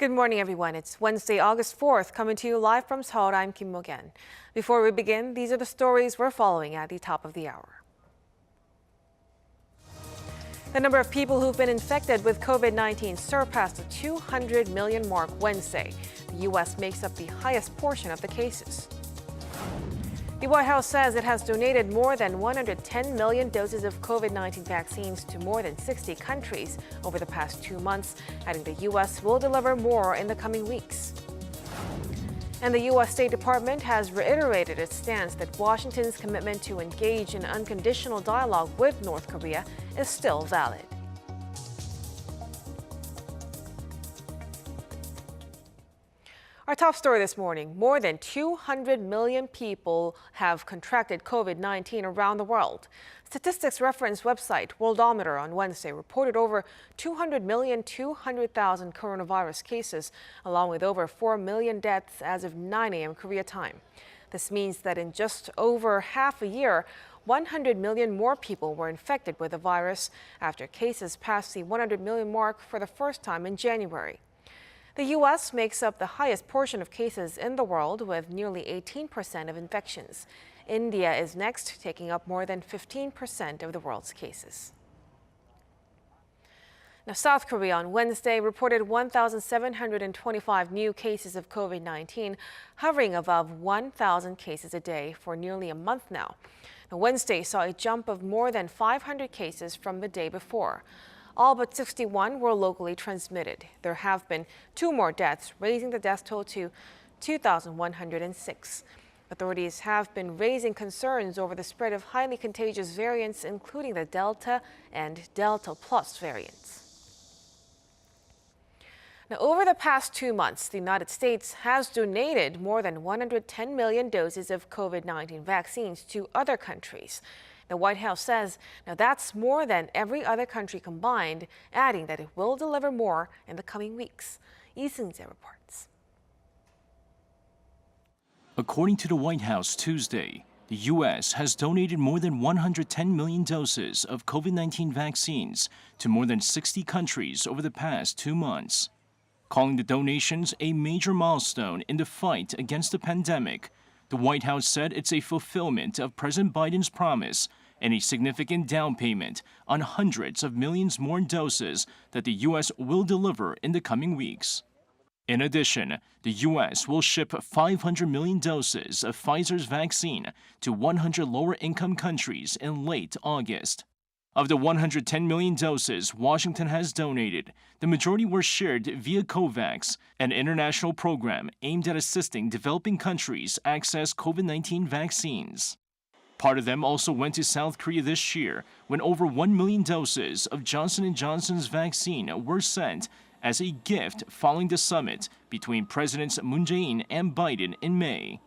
Good morning, everyone. It's Wednesday, August 4th, coming to you live from Seoul. I'm Kim Mo-gen. Before we begin, these are the stories we're following at the top of the hour. The number of people who've been infected with COVID-19 surpassed the 200 million mark Wednesday. The U.S. makes up the highest portion of the cases. The White House says it has donated more than 110 million doses of COVID-19 vaccines to more than 60 countries over the past 2 months, adding the U.S. will deliver more in the coming weeks. And the U.S. State Department has reiterated its stance that Washington's commitment to engage in unconditional dialogue with North Korea is still valid. Our top story this morning, more than 200 million people have contracted COVID-19 around the world. Statistics reference website Worldometer on Wednesday reported over 200,200,000 coronavirus cases, along with over 4 million deaths as of 9 a.m. Korea time. This means that in just over half a year, 100 million more people were infected with the virus after cases passed the 100 million mark for the first time in January. The U.S. makes up the highest portion of cases in the world, with nearly 18% of infections. India is next, taking up more than 15% of the world's cases. Now, South Korea on Wednesday reported 1,725 new cases of COVID-19, hovering above 1,000 cases a day for nearly a month now. Now, Wednesday saw a jump of more than 500 cases from the day before. All but 61 were locally transmitted. There have been 2 more deaths, raising the death toll to 2,106. Authorities have been raising concerns over the spread of highly contagious variants, including the Delta and Delta Plus variants. Now, over the past 2 months, the United States has donated more than 110 million doses of COVID-19 vaccines to other countries. The White House says now that's more than every other country combined, adding that it will deliver more in the coming weeks. Lee Seung-jae reports. According to the White House Tuesday, the U.S. has donated more than 110 million doses of COVID-19 vaccines to more than 60 countries over the past 2 months. Calling the donations a major milestone in the fight against the pandemic, the White House said it's a fulfillment of President Biden's promise and a significant down payment on hundreds of millions more doses that the U.S. will deliver in the coming weeks. In addition, the U.S. will ship 500 million doses of Pfizer's vaccine to 100 lower-income countries in late August. Of the 110 million doses Washington has donated, the majority were shared via COVAX, an international program aimed at assisting developing countries access COVID-19 vaccines. Part of them also went to South Korea this year, when over 1 million doses of Johnson & Johnson's vaccine were sent as a gift following the summit between Presidents Moon Jae-in and Biden in May.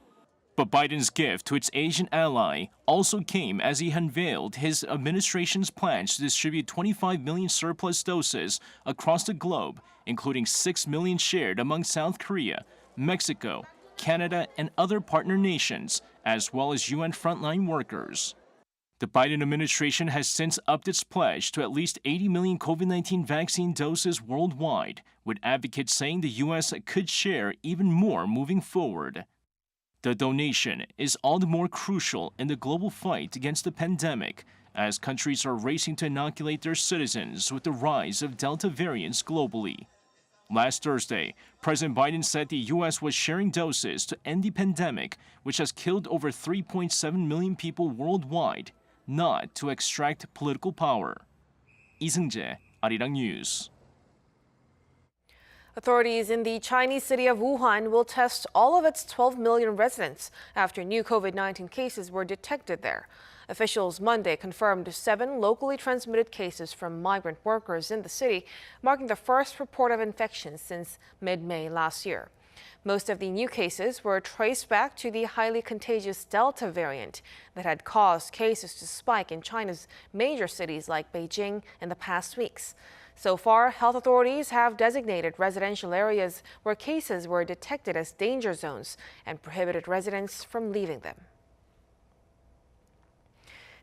But Biden's gift to its Asian ally also came as he unveiled his administration's plans to distribute 25 million surplus doses across the globe, including 6 million shared among South Korea, Mexico, Canada, and other partner nations, as well as UN frontline workers. The Biden administration has since upped its pledge to at least 80 million COVID-19 vaccine doses worldwide, with advocates saying the U.S. could share even more moving forward. The donation is all the more crucial in the global fight against the pandemic, as countries are racing to inoculate their citizens with the rise of Delta variants globally. Last Thursday, President Biden said the U.S. was sharing doses to end the pandemic, which has killed over 3.7 million people worldwide, not to extract political power. Lee Seung-jae, Arirang News. Authorities in the Chinese city of Wuhan will test all of its 12 million residents after new COVID-19 cases were detected there. Officials Monday confirmed 7 locally transmitted cases from migrant workers in the city, marking the first report of infection since mid-May last year. Most of the new cases were traced back to the highly contagious Delta variant that had caused cases to spike in China's major cities like Beijing in the past weeks. So far, health authorities have designated residential areas where cases were detected as danger zones and prohibited residents from leaving them.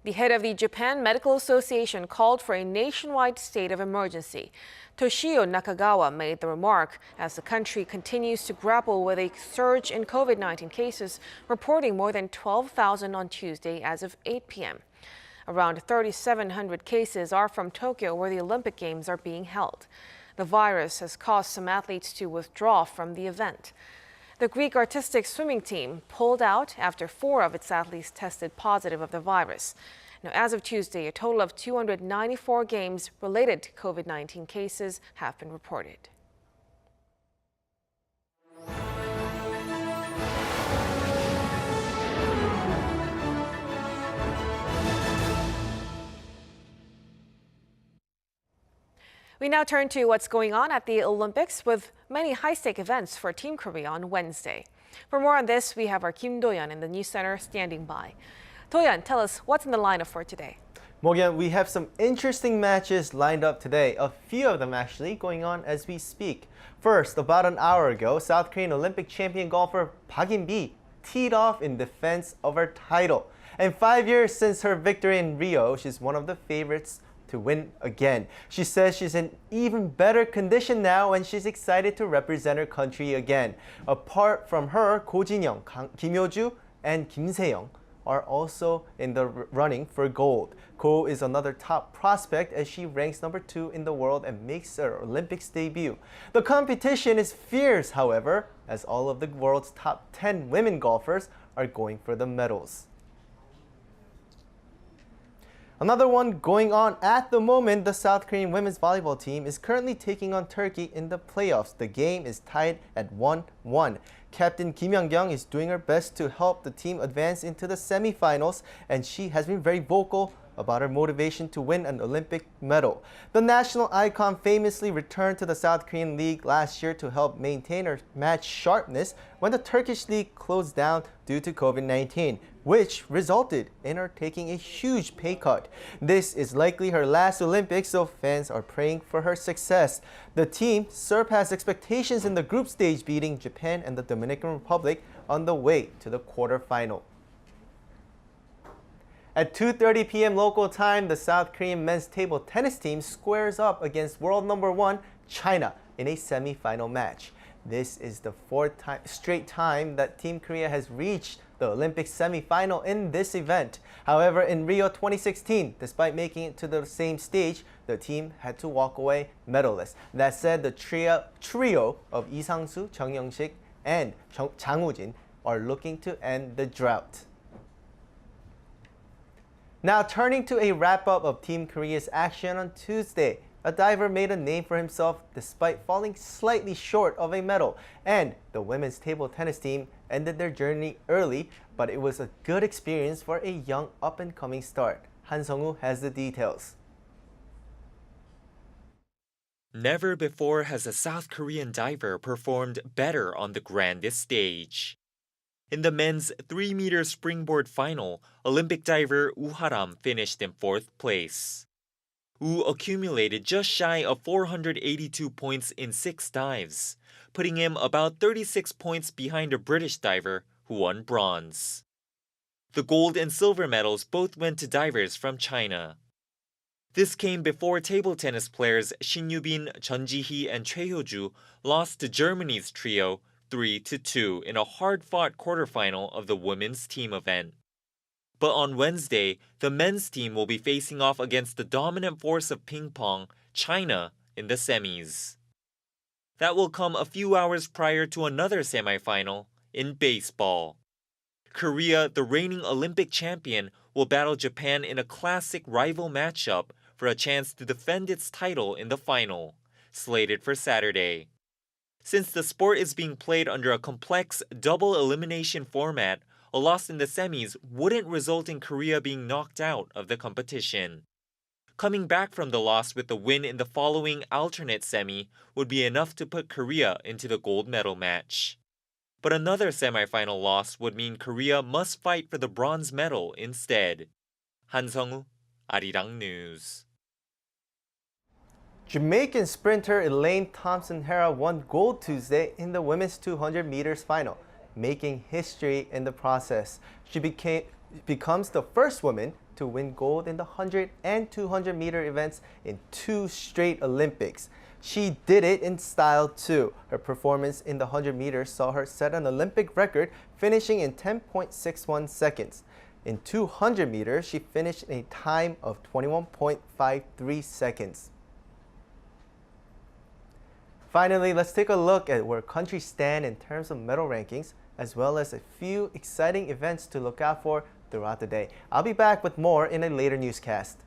The head of the Japan Medical Association called for a nationwide state of emergency. Toshio Nakagawa made the remark as the country continues to grapple with a surge in COVID-19 cases, reporting more than 12,000 on Tuesday as of 8 p.m. Around 3,700 cases are from Tokyo, where the Olympic Games are being held. The virus has caused some athletes to withdraw from the event. The Greek artistic swimming team pulled out after 4 of its athletes tested positive of the virus. Now, as of Tuesday, a total of 294 games related to COVID-19 cases have been reported. We now turn to what's going on at the Olympics, with many high-stake events for Team Korea on Wednesday. For more on this, we have our Kim Do-yeon in the News Center standing by. Do-yeon, tell us what's in the lineup for today. Morgan, we have some interesting matches lined up today, a few of them actually going on as we speak. First, about an hour ago, South Korean Olympic champion golfer Park In-bi teed off in defense of her title. And 5 years since her victory in Rio, she's one of the favorites to win again. She says she's in even better condition now and she's excited to represent her country again. Apart from her, Ko Jin-young, Kim Hyo-ju, and Kim Se-young are also in the running for gold. Ko is another top prospect as she ranks number 2 in the world and makes her Olympics debut. The competition is fierce, however, as all of the world's top 10 women golfers are going for the medals. Another one going on at the moment, the South Korean women's volleyball team is currently taking on Turkey in the playoffs. The game is tied at 1-1. Captain Kim Young-kyung is doing her best to help the team advance into the semifinals, and she has been very vocal about her motivation to win an Olympic medal. The national icon famously returned to the South Korean League last year to help maintain her match sharpness when the Turkish league closed down due to COVID-19, which resulted in her taking a huge pay cut. This is likely her last Olympics, so fans are praying for her success. The team surpassed expectations in the group stage, beating Japan and the Dominican Republic on the way to the quarterfinal. At 2:30 p.m. local time, the South Korean men's table tennis team squares up against world number 1, China, in a semi-final match. This is the 4th straight time that Team Korea has reached the Olympic semi-final in this event. However, in Rio 2016, despite making it to the same stage, the team had to walk away medalist. That said, the trio of Lee Sang-soo, Chung Young-sik, and Jang Woo-jin are looking to end the drought. Now turning to a wrap-up of Team Korea's action on Tuesday. A diver made a name for himself despite falling slightly short of a medal. And the women's table tennis team ended their journey early, but it was a good experience for a young up-and-coming start. Han Sung-woo has the details. Never before has a South Korean diver performed better on the grandest stage. In the men's 3-meter springboard final, Olympic diver Woo Ha-ram finished in 4th place. Woo accumulated just shy of 482 points in 6 dives, putting him about 36 points behind a British diver who won bronze. The gold and silver medals both went to divers from China. This came before table tennis players Shin Yu-bin, Jeon Ji-hee, and Choi Hyo-ju lost to Germany's trio 3-2 in a hard-fought quarterfinal of the women's team event. But on Wednesday, the men's team will be facing off against the dominant force of ping pong, China, in the semis. That will come a few hours prior to another semifinal in baseball. Korea, the reigning Olympic champion, will battle Japan in a classic rival matchup for a chance to defend its title in the final, slated for Saturday. Since the sport is being played under a complex double elimination format, a loss in the semis wouldn't result in Korea being knocked out of the competition. Coming back from the loss with a win in the following alternate semi would be enough to put Korea into the gold medal match. But another semifinal loss would mean Korea must fight for the bronze medal instead. Han Sung-woo, Arirang News. Jamaican sprinter Elaine Thompson-Herah won gold Tuesday in the women's 200 meters final, making history in the process. She becomes the first woman to win gold in the 100 and 200 meter events in 2 straight Olympics. She did it in style too. Her performance in the 100 meters saw her set an Olympic record, finishing in 10.61 seconds. In 200 meters, she finished in a time of 21.53 seconds. Finally, let's take a look at where countries stand in terms of medal rankings, as well as a few exciting events to look out for throughout the day. I'll be back with more in a later newscast.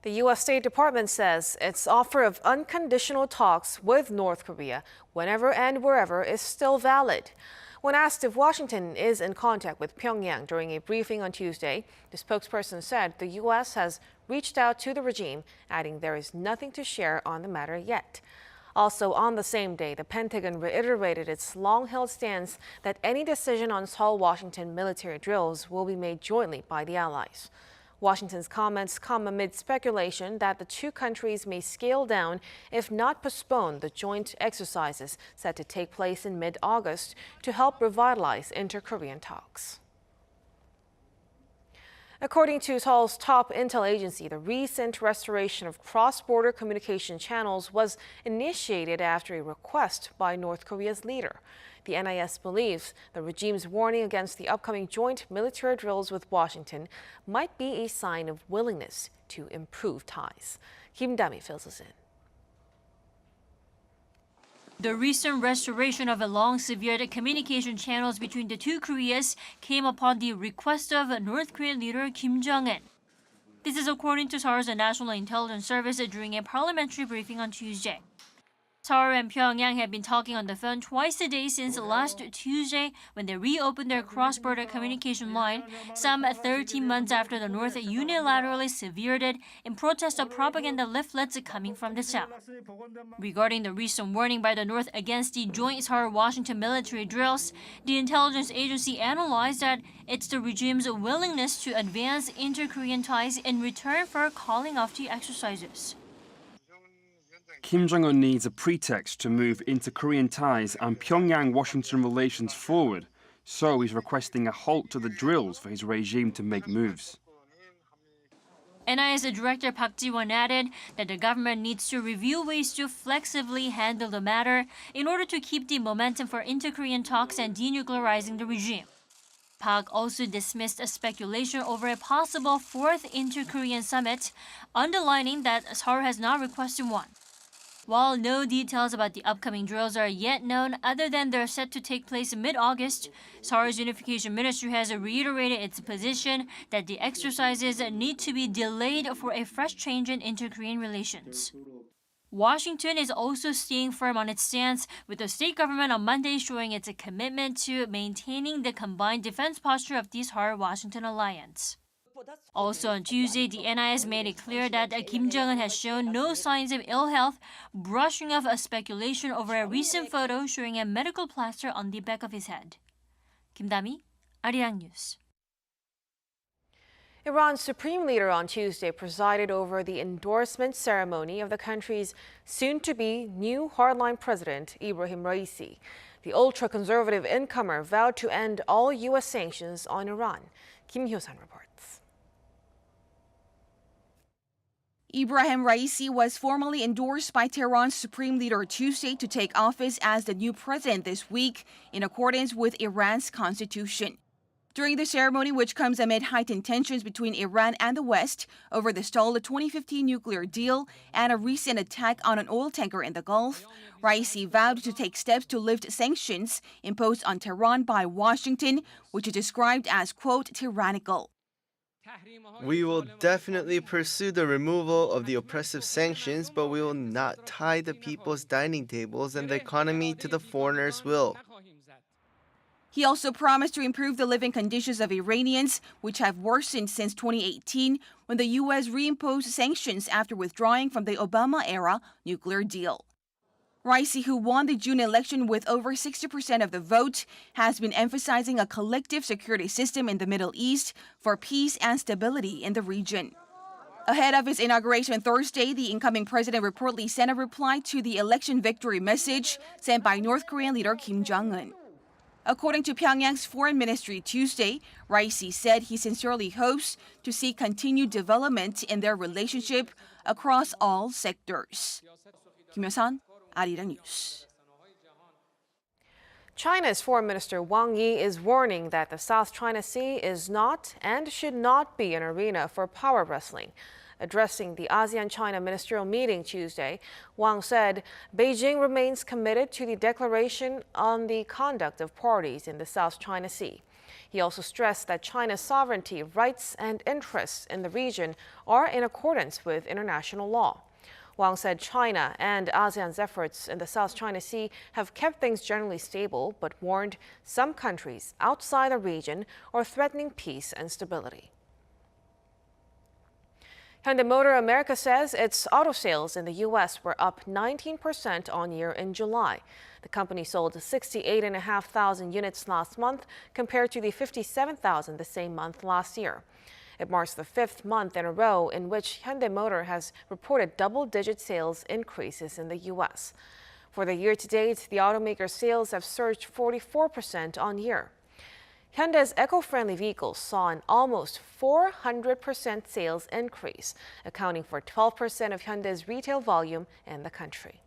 The U.S. State Department says its offer of unconditional talks with North Korea whenever and wherever is still valid. When asked if Washington is in contact with Pyongyang during a briefing on Tuesday, the spokesperson said the U.S. has reached out to the regime, adding there is nothing to share on the matter yet. Also on the same day, the Pentagon reiterated its long-held stance that any decision on Seoul-Washington military drills will be made jointly by the allies. Washington's comments come amid speculation that the two countries may scale down, if not postpone, the joint exercises set to take place in mid-August to help revitalize inter-Korean talks. According to Seoul's top intel agency, the recent restoration of cross-border communication channels was initiated after a request by North Korea's leader. The NIS believes the regime's warning against the upcoming joint military drills with Washington might be a sign of willingness to improve ties. Kim Dami fills us in. The recent restoration of a long-severed communication channels between the two Koreas came upon the request of North Korean leader Kim Jong-un. This is according to Seoul's National Intelligence Service during a parliamentary briefing on Tuesday. Seoul and Pyongyang have been talking on the phone twice a day since last Tuesday when they reopened their cross-border communication line, some 13 months after the North unilaterally severed it in protest of propaganda leaflets coming from the South. Regarding the recent warning by the North against the joint Seoul-Washington military drills, the intelligence agency analyzed that it's the regime's willingness to advance inter-Korean ties in return for calling off the exercises. Kim Jong-un needs a pretext to move inter-Korean ties and Pyongyang-Washington relations forward, so he's requesting a halt to the drills for his regime to make moves. NIS Director Park Ji-won added that the government needs to review ways to flexibly handle the matter in order to keep the momentum for inter-Korean talks and denuclearizing the regime. Park also dismissed a speculation over a possible fourth inter-Korean summit, underlining that Seoul has not requested one. While no details about the upcoming drills are yet known other than they're set to take place mid-August, Seoul's Unification Ministry has reiterated its position that the exercises need to be delayed for a fresh change in inter-Korean relations. Washington is also staying firm on its stance, with the state government on Monday showing its commitment to maintaining the combined defense posture of the Seoul-Washington alliance. Also on Tuesday, the NIS made it clear that Kim Jong-un has shown no signs of ill health, brushing off a speculation over a recent photo showing a medical plaster on the back of his head. Kim Dami, Arirang News. Iran's supreme leader on Tuesday presided over the endorsement ceremony of the country's soon-to-be new hardline president, Ebrahim Raisi. The ultra-conservative incomer vowed to end all U.S. sanctions on Iran. Kim Hyo-san reports. Ebrahim Raisi was formally endorsed by Tehran's supreme leader Tuesday to take office as the new president this week, in accordance with Iran's constitution. During the ceremony, which comes amid heightened tensions between Iran and the West over the stalled 2015 nuclear deal and a recent attack on an oil tanker in the Gulf, Raisi vowed to take steps to lift sanctions imposed on Tehran by Washington, which is described as, quote, tyrannical. We will definitely pursue the removal of the oppressive sanctions, but we will not tie the people's dining tables and the economy to the foreigners' will. He also promised to improve the living conditions of Iranians, which have worsened since 2018 when the U.S. reimposed sanctions after withdrawing from the Obama-era nuclear deal. Raisi, who won the June election with over 60% of the vote, has been emphasizing a collective security system in the Middle East for peace and stability in the region. Ahead of his inauguration Thursday, the incoming president reportedly sent a reply to the election victory message sent by North Korean leader Kim Jong-un. According to Pyongyang's foreign ministry Tuesday, Raisi said he sincerely hopes to see continued development in their relationship across all sectors. Kim Hyo-sun, Arirang News. China's Foreign Minister Wang Yi is warning that the South China Sea is not and should not be an arena for power wrestling. Addressing the ASEAN-China ministerial meeting Tuesday, Wang said Beijing remains committed to the declaration on the conduct of parties in the South China Sea. He also stressed that China's sovereignty, rights, and interests in the region are in accordance with international law. Wang said China and ASEAN's efforts in the South China Sea have kept things generally stable, but warned some countries outside the region are threatening peace and stability. Hyundai Motor America says its auto sales in the U.S. were up 19% on year in July. The company sold 68,500 units last month compared to the 57,000 the same month last year. It marks the fifth month in a row in which Hyundai Motor has reported double-digit sales increases in the U.S. For the year-to-date, the automaker's sales have surged 44% on year. Hyundai's eco-friendly vehicles saw an almost 400% sales increase, accounting for 12% of Hyundai's retail volume in the country.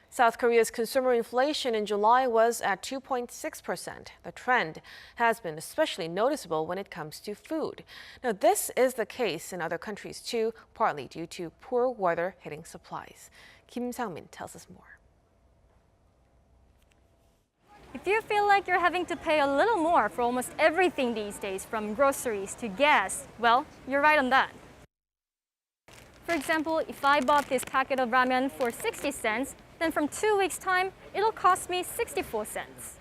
South Korea's consumer inflation in July was at 2.6%. The trend has been especially noticeable when it comes to food. Now, this is the case in other countries too, partly due to poor weather hitting supplies. Kim Sang-min tells us more. If you feel like you're having to pay a little more for almost everything these days, from groceries to gas, well, you're right on that. For example, if I bought this packet of ramen for 60 cents, then from 2 weeks' time, it'll cost me 64 cents.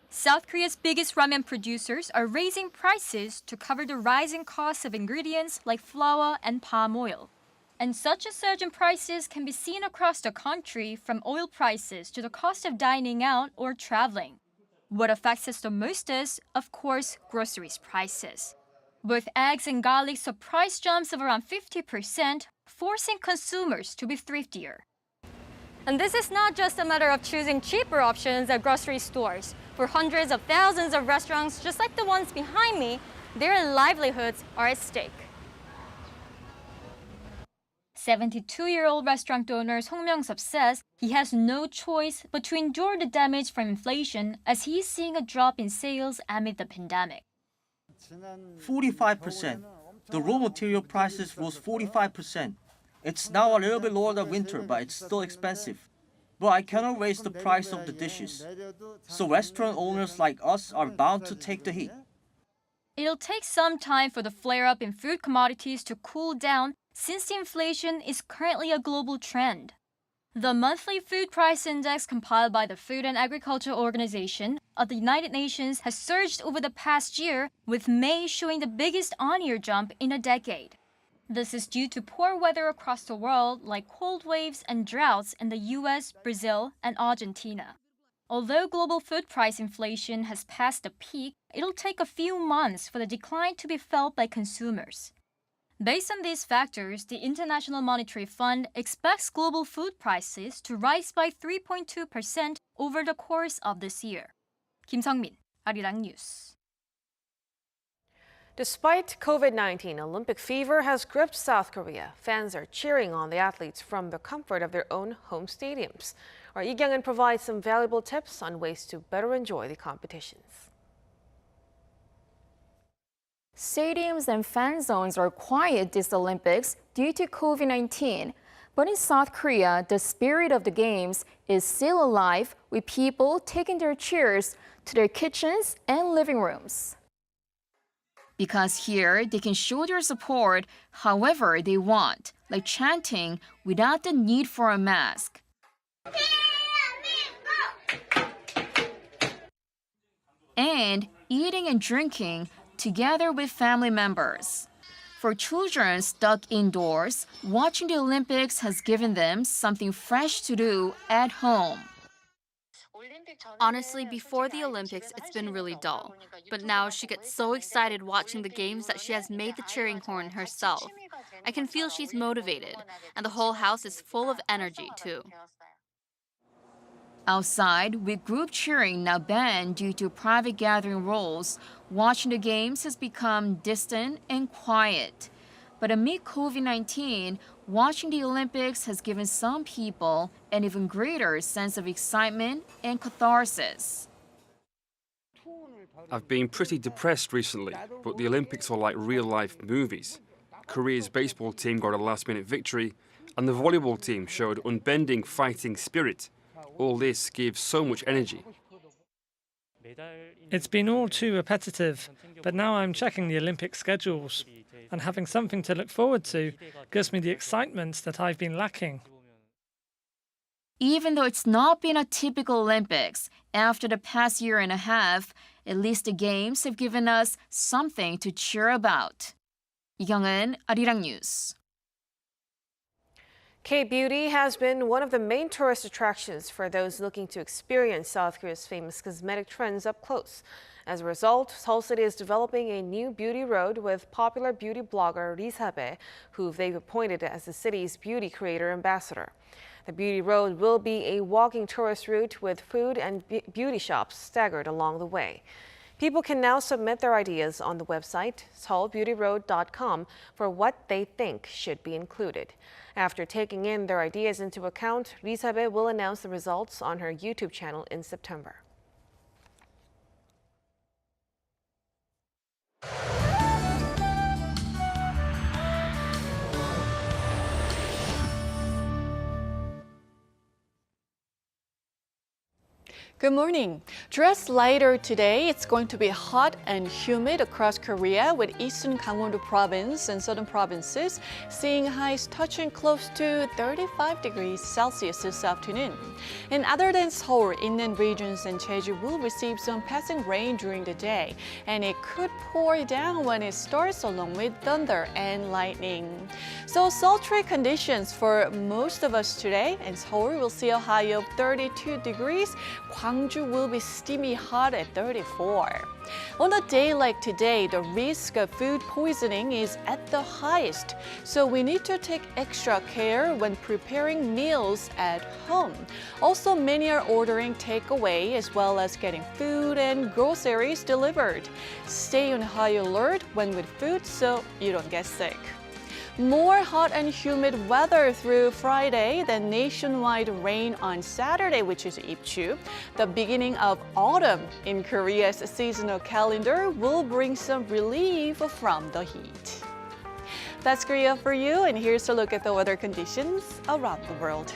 South Korea's biggest ramen producers are raising prices to cover the rising costs of ingredients like flour and palm oil. And such a surge in prices can be seen across the country, from oil prices to the cost of dining out or traveling. What affects us the most is, of course, groceries prices. Both eggs and garlic saw price jumps of around 50%, forcing consumers to be thriftier. And this is not just a matter of choosing cheaper options at grocery stores. For hundreds of thousands of restaurants, just like the ones behind me, their livelihoods are at stake. 72-year-old restaurant owner Song Myung-sup says he has no choice but to endure the damage from inflation as he is seeing a drop in sales amid the pandemic. 45%. The raw material prices rose 45%. It's now a little bit lower than winter, but it's still expensive. But I cannot raise the price of the dishes. So restaurant owners like us are bound to take the heat. It'll take some time for the flare-up in food commodities to cool down, since the inflation is currently a global trend. The monthly food price index compiled by the Food and Agriculture Organization of the United Nations has surged over the past year, with May showing the biggest on-year jump in a decade. This is due to poor weather across the world, like cold waves and droughts in the US, Brazil, and Argentina. Although global food price inflation has passed the peak, it'll take a few months for the decline to be felt by consumers. Based on these factors, the International Monetary Fund expects global food prices to rise by 3.2% over the course of this year. Kim Sang-min, Arirang News. Despite COVID-19, Olympic fever has gripped South Korea. Fans are cheering on the athletes from the comfort of their own home stadiums. Our Lee Kyung-in provides some valuable tips on ways to better enjoy the competitions. Stadiums and fan zones are quiet this Olympics due to COVID-19. But in South Korea, the spirit of the games is still alive, with people taking their cheers to their kitchens and living rooms. Because here they can show their support however they want, like chanting without the need for a mask. And eating and drinking together with family members. For children stuck indoors, watching the Olympics has given them something fresh to do at home. Honestly, before the Olympics, it's been really dull. But now she gets so excited watching the games that she has made the cheering horn herself. I can feel she's motivated, and the whole house is full of energy, too. Outside, with group cheering now banned due to private gathering rules, watching the games has become distant and quiet. But amid COVID-19, watching the Olympics has given some people an even greater sense of excitement and catharsis. I've been pretty depressed recently, but the Olympics are like real-life movies. Korea's baseball team got a last-minute victory, and the volleyball team showed unbending fighting spirit. All this gives so much energy. It's been all too repetitive, but now I'm checking the Olympic schedules, and having something to look forward to gives me the excitement that I've been lacking. Even though it's not been a typical Olympics, after the past year and a half, at least the games have given us something to cheer about. 이경은, Arirang News. K-beauty has been one of the main tourist attractions for those looking to experience South Korea's famous cosmetic trends up close. As a result, Seoul City is developing a new beauty road with popular beauty blogger Lee Sabe, who they've appointed as the city's beauty creator ambassador. The beauty road will be a walking tourist route with food and beauty shops staggered along the way. People can now submit their ideas on the website seoulbeautyroad.com for what they think should be included. After taking in their ideas into account, Lee Sabe will announce the results on her YouTube channel in September. Good morning. Dress lighter today. It's going to be hot and humid across Korea with eastern Gangwon-do province and southern provinces seeing highs touching close to 35 degrees Celsius this afternoon. And other than Seoul, inland regions and Jeju will receive some passing rain during the day, and it could pour down when it starts along with thunder and lightning. So sultry conditions for most of us today, and Seoul will see a high of 32 degrees. Gwangju will be steamy hot at 34. On a day like today, the risk of food poisoning is at the highest, so we need to take extra care when preparing meals at home. Also, many are ordering takeaway as well as getting food and groceries delivered. Stay on high alert when with food so you don't get sick. More hot and humid weather through Friday, then nationwide rain on Saturday, which is Ipchu. The beginning of autumn in Korea's seasonal calendar will bring some relief from the heat. That's Korea for you, and here's a look at the weather conditions around the world.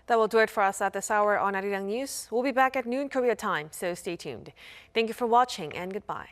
That will do it for us at this hour on Arirang News. We'll be back at noon Korea time, so stay tuned. Thank you for watching and goodbye.